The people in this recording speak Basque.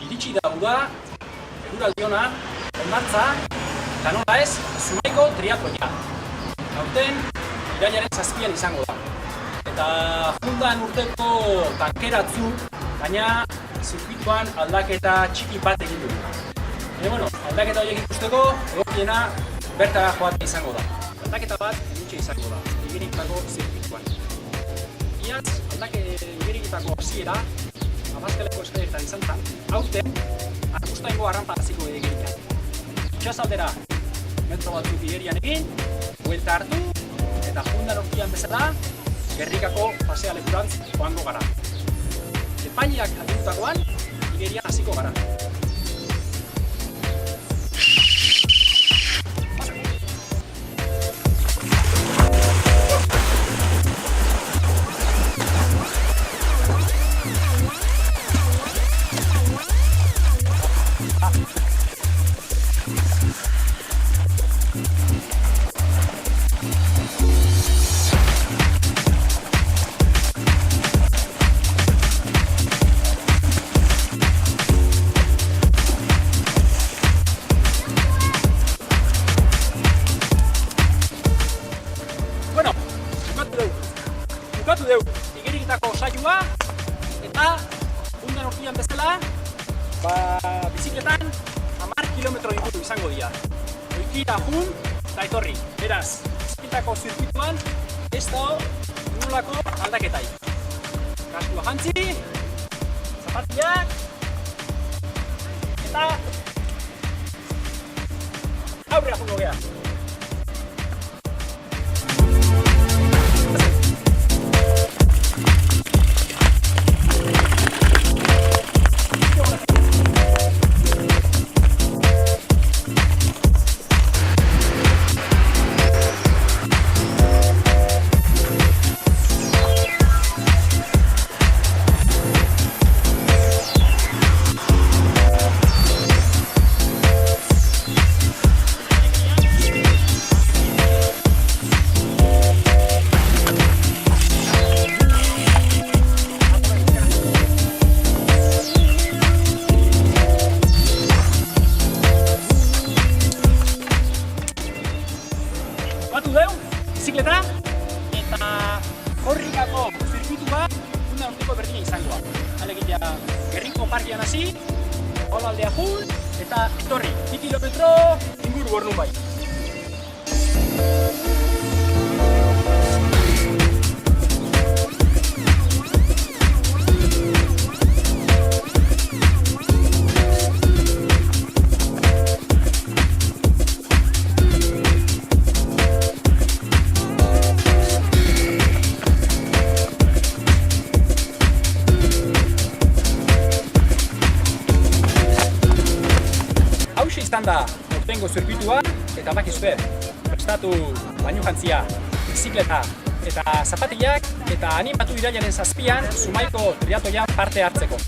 iritsi da uda, eguraldi ona, hondartza, eta nola ez, Zumaiko triatloia. Aurten, irailaren 7an izango da. Eta fundan urteko tankeratzu, baina zirkuituan aldaketa txiki bat egin dugu. Baina, aldaketa horiek ikusteko, egokiena bertara joatea izango da. Aldaketa bat egin izango da, Igeriketako zirkuituan. Iaz, Igeriketako hasiera, Abaskaleko eskaleretan izan zen, aurten, Arkustaingo arrampa hasiko Igerikan. Itxasaldera, metro batzuk Igerian egin, buelta hartu, eta fundan urtean bezala, Gerrikako pasealekurantz joango gara. Epainiak agindutakoan, Igerian hasiko gara. Bukatu dugu Igeriketako saioa eta fundan urtean bezala bizikletan 10 kilometro inguru izango dira. Oikira jun eta etorri. Beraz, bizikletako zirkuituan ez da nolako aldaketai. Kastua jantzi, zapatiak eta aurrera jungo geha. Batu dugu, bizikleta eta Korrikako zirkuitua fundan urteko berdina izangoa. Alegia, Gerriko parkean hasi, Olaldea jun eta etorri, 2 kilometro inguru hor nun bai. Hauxe izan da urtengo zirkuitua eta bakizue, prestatu bainu jantzia, bizikleta eta zapatilak eta animatu irailaren 7an Zumaiko triatloian parte hartzeko.